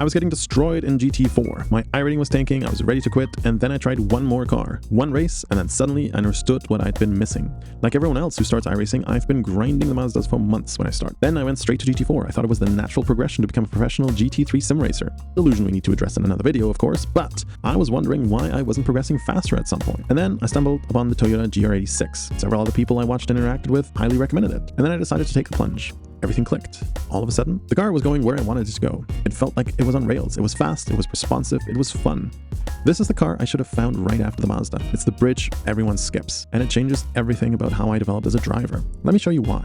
I was getting destroyed in GT4. My iRating was tanking, I was ready to quit, and then I tried one more car, one race, and then suddenly I understood what I'd been missing. Like everyone else who starts iRacing, I've been grinding the Mazdas for months when I start. Then I went straight to GT4. I thought it was the natural progression to become a professional GT3 sim racer. Illusion we need to address in another video, of course, but I was wondering why I wasn't progressing faster at some point. And then I stumbled upon the Toyota GR86. Several other people I watched and interacted with highly recommended it. And then I decided to take the plunge. Everything clicked. All of a sudden, the car was going where I wanted it to go. It felt like it was on rails. It was fast, it was responsive, it was fun. This is the car I should have found right after the Mazda. It's the bridge everyone skips, and it changes everything about how I developed as a driver. Let me show you why.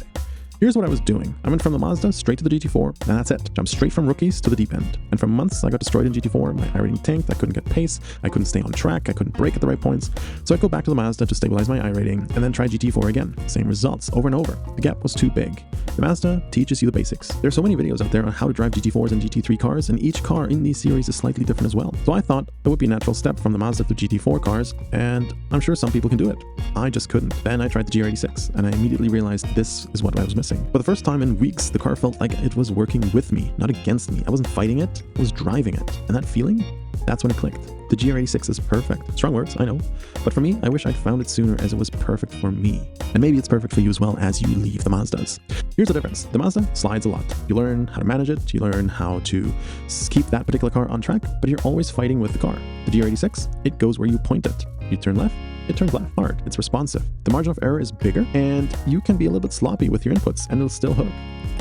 Here's what I was doing. I went from the Mazda straight to the GT4, and that's it. Jumped straight from rookies to the deep end. And for months, I got destroyed in GT4. My iRating tanked, I couldn't get pace, I couldn't stay on track, I couldn't brake at the right points. So I'd go back to the Mazda to stabilize my iRating, and then try GT4 again. Same results, over and over. The gap was too big. The Mazda teaches you the basics. There's so many videos out there on how to drive GT4s and GT3 cars, and each car in these series is slightly different as well. So I thought it would be a natural step from the Mazda to GT4 cars, and I'm sure some people can do it. I just couldn't. Then I tried the GR86, and I immediately realized this is what I was missing. For the first time in weeks, the car felt like it was working with me, not against me. I wasn't fighting it, I was driving it. And that feeling, that's when it clicked. The GR86 is perfect. Strong words, I know. But for me, I wish I'd found it sooner as it was perfect for me. And maybe it's perfect for you as well as you leave the Mazdas. Here's the difference. The Mazda slides a lot. You learn how to manage it, you learn how to keep that particular car on track, but you're always fighting with the car. The GR86, it goes where you point it. You turn left, it turns left hard. It's responsive. The margin of error is bigger, and you can be a little bit sloppy with your inputs, and it'll still hook.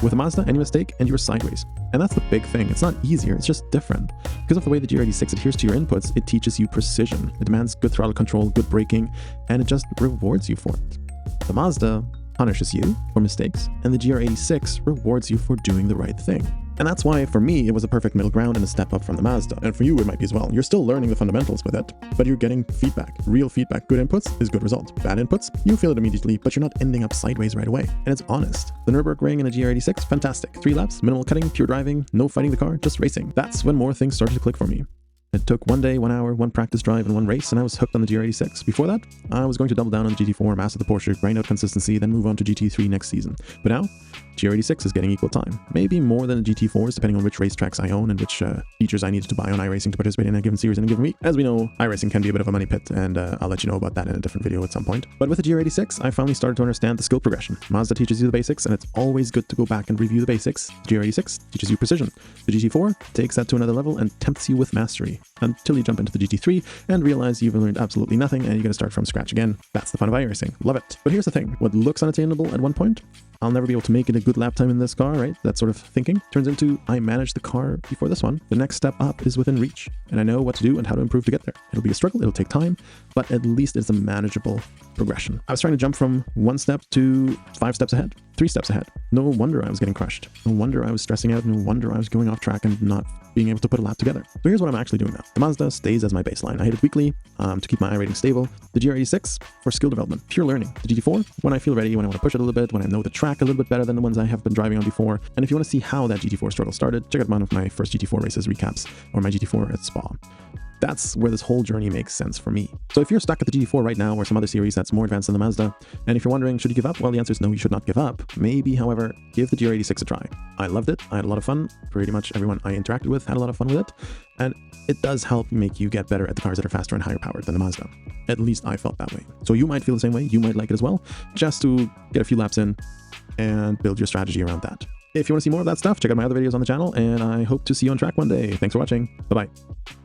With a Mazda, any mistake, and you're sideways. And that's the big thing. It's not easier, it's just different. Because of the way the GR86 adheres to your inputs, it teaches you precision. It demands good throttle control, good braking, and it just rewards you for it. The Mazda punishes you for mistakes, and the GR86 rewards you for doing the right thing. And that's why, for me, it was a perfect middle ground and a step up from the Mazda. And for you, it might be as well. You're still learning the fundamentals with it, but you're getting feedback. Real feedback. Good inputs is good results. Bad inputs, you feel it immediately, but you're not ending up sideways right away. And it's honest. The Nürburgring in a GR86, fantastic. 3 laps, minimal cutting, pure driving, no fighting the car, just racing. That's when more things started to click for me. It took 1 day, 1 hour, 1 practice drive, and 1 race, and I was hooked on the GR86. Before that, I was going to double down on the GT4, master the Porsche, grind out consistency, then move on to GT3 next season. But now, GR86 is getting equal time. Maybe more than the GT4s, depending on which racetracks I own and which features I needed to buy on iRacing to participate in a given series in a given week. As we know, iRacing can be a bit of a money pit, and I'll let you know about that in a different video at some point. But with the GR86, I finally started to understand the skill progression. Mazda teaches you the basics, and it's always good to go back and review the basics. GR86 teaches you precision. The GT4 takes that to another level and tempts you with mastery, until you jump into the GT3 and realize you've learned absolutely nothing and you're going to start from scratch again. That's the fun of iRacing. Love it. But here's the thing. What looks unattainable at one point, I'll never be able to make it a good lap time in this car, right? That sort of thinking turns into, I managed the car before this one. The next step up is within reach, and I know what to do and how to improve to get there. It'll be a struggle, it'll take time, but at least it's a manageable progression. I was trying to jump from 1 step to 5 steps ahead, 3 steps ahead. No wonder I was getting crushed. No wonder I was stressing out. No wonder I was going off track and not being able to put a lap together. So here's what I'm actually doing now. The Mazda stays as my baseline. I hit it weekly to keep my iRating stable. The GR86 for skill development, pure learning. The GT4 when I feel ready, when I want to push it a little bit, when I know the track a little bit better than the ones I have been driving on before. And if you want to see how that GT4 struggle started, check out one of my first GT4 races recaps or my GT4 at Spa. That's where this whole journey makes sense for me. So if you're stuck at the GT4 right now or some other series that's more advanced than the Mazda, and if you're wondering, should you give up? Well, the answer is no, you should not give up. Maybe, however, give the GR86 a try. I loved it. I had a lot of fun. Pretty much everyone I interacted with had a lot of fun with it. And it does help make you get better at the cars that are faster and higher powered than the Mazda. At least I felt that way. So you might feel the same way. You might like it as well, just to get a few laps in and build your strategy around that. If you want to see more of that stuff, check out my other videos on the channel, and I hope to see you on track one day. Thanks for watching. Bye-bye.